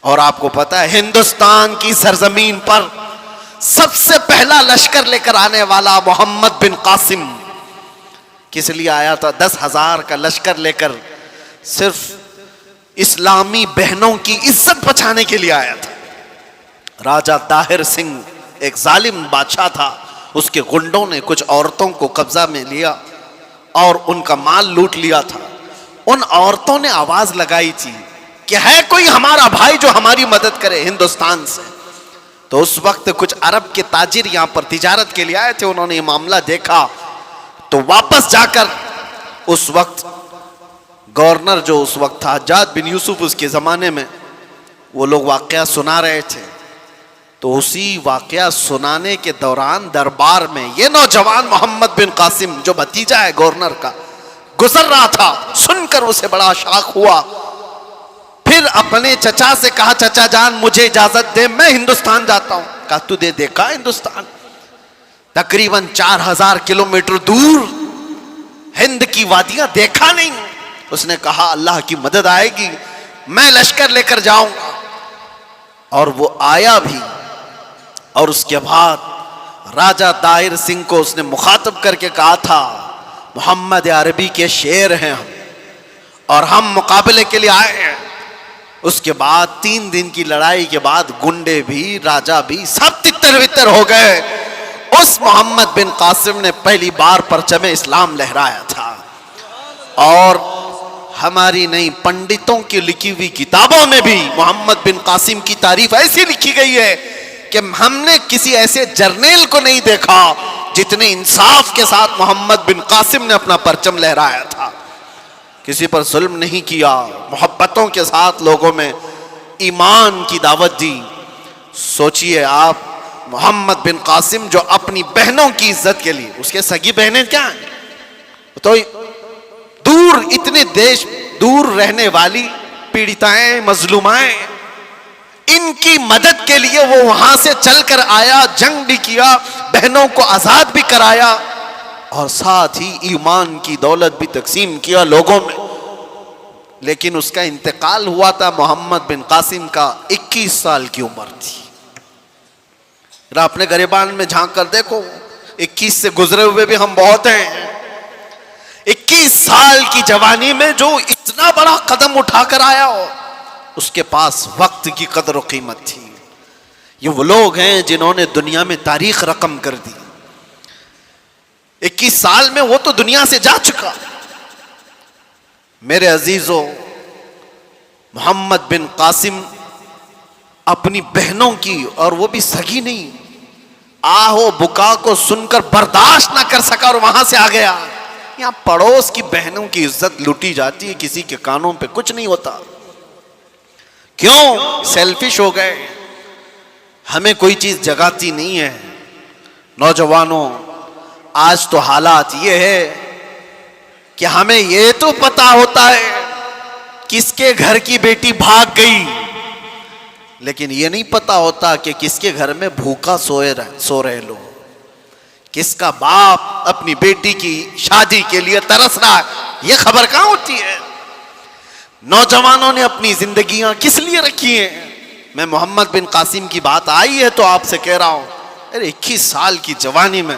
اور آپ کو پتا ہے ہندوستان کی سرزمین پر سب سے پہلا لشکر لے کر آنے والا محمد بن قاسم کس لیے آیا تھا؟ 10,000 کا لشکر لے کر صرف اسلامی بہنوں کی عزت بچانے کے لیے آیا تھا۔ راجہ طاہر سنگھ ایک ظالم بادشاہ تھا، اس کے گنڈوں نے کچھ عورتوں کو قبضہ میں لیا اور ان کا مال لوٹ لیا تھا۔ ان عورتوں نے آواز لگائی تھی کہ ہے کوئی ہمارا بھائی جو ہماری مدد کرے ہندوستان سے۔ تو اس وقت کچھ عرب کے تاجر یہاں پر تجارت کے لیے آئے تھے، انہوں نے یہ معاملہ دیکھا تو واپس جا کر اس وقت گورنر جو اس وقت تھا حجاج بن یوسف، اس کے زمانے میں وہ لوگ واقعہ سنا رہے تھے، تو اسی واقعہ سنانے کے دوران دربار میں یہ نوجوان محمد بن قاسم جو بھتیجا ہے گورنر کا گزر رہا تھا، سن کر اسے بڑا شاق ہوا۔ پھر اپنے چچا سے کہا چچا جان مجھے اجازت دے، میں ہندوستان جاتا ہوں۔ کہا تو دے دیکھا ہندوستان تقریباً 4,000 کلومیٹر دور ہند کی وادیاں دیکھا نہیں؟ اس نے کہا اللہ کی مدد آئے گی، میں لشکر لے کر جاؤں گا۔ اور وہ آیا بھی، اور اس کے بعد راجہ طاہر سنگھ کو اس نے مخاطب کر کے کہا تھا محمد عربی کے شیر ہیں ہم، اور ہم مقابلے کے لیے آئے ہیں۔ اس کے بعد 3 دن کی لڑائی کے بعد گنڈے بھی راجہ بھی سب تتر بتر ہو گئے۔ اس محمد بن قاسم نے پہلی بار پرچم اسلام لہرایا تھا، اور ہماری نئی پنڈتوں کی لکھی ہوئی کتابوں میں بھی محمد بن قاسم کی تعریف ایسی لکھی گئی ہے کہ ہم نے کسی ایسے جرنیل کو نہیں دیکھا جتنے انصاف کے ساتھ محمد بن قاسم نے اپنا پرچم لہرایا تھا۔ کسی پر ظلم نہیں کیا، محبتوں کے ساتھ لوگوں میں ایمان کی دعوت دی۔ سوچئے آپ محمد بن قاسم جو اپنی بہنوں کی عزت کے لیے، اس کے سگی بہنیں کیا ہیں تو دور، اتنے دیش دور رہنے والی پیڑتائیں مظلومائیں، ان کی مدد کے لیے وہ وہاں سے چل کر آیا، جنگ بھی کیا، بہنوں کو آزاد بھی کرایا، اور ساتھ ہی ایمان کی دولت بھی تقسیم کیا لوگوں میں۔ لیکن اس کا انتقال ہوا تھا محمد بن قاسم کا 21 سال کی عمر تھی۔ اپنے گریبان میں جھانک کر دیکھو، 21 سے گزرے ہوئے بھی ہم بہت ہیں۔ 21 سال کی جوانی میں جو اتنا بڑا قدم اٹھا کر آیا ہو، اس کے پاس وقت کی قدر و قیمت تھی۔ یہ وہ لوگ ہیں جنہوں نے دنیا میں تاریخ رقم کر دی۔ 21 سال میں وہ تو دنیا سے جا چکا۔ میرے عزیزو، محمد بن قاسم اپنی بہنوں کی، اور وہ بھی سگی نہیں، آہو بکا کو سن کر برداشت نہ کر سکا اور وہاں سے آ گیا۔ یہاں پڑوس کی بہنوں کی عزت لوٹی جاتی ہے، کسی کے کانوں پہ کچھ نہیں ہوتا۔ کیوں؟ سیلفش ہو گئے، ہمیں کوئی چیز جگاتی نہیں ہے۔ نوجوانوں، آج تو حالات یہ ہے کہ ہمیں یہ تو پتا ہوتا ہے کس کے گھر کی بیٹی بھاگ گئی، لیکن یہ نہیں پتا ہوتا کہ کس کے گھر میں بھوکا سو رہے لوگ، کس کا باپ اپنی بیٹی کی شادی کے لیے ترس رہا ہے، یہ خبر کہاں ہوتی ہے؟ نوجوانوں نے اپنی زندگیاں کس لیے رکھی ہیں؟ میں محمد بن قاسم کی بات آئی ہے تو آپ سے کہہ رہا ہوں، 21 سال کی جوانی میں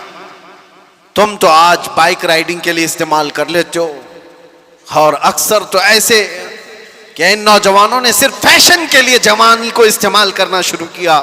تم تو آج بائک رائیڈنگ کے لیے استعمال کر لیتے ہو، اور اکثر تو ایسے کہ ان نوجوانوں نے صرف فیشن کے لیے جوانی کو استعمال کرنا شروع کیا۔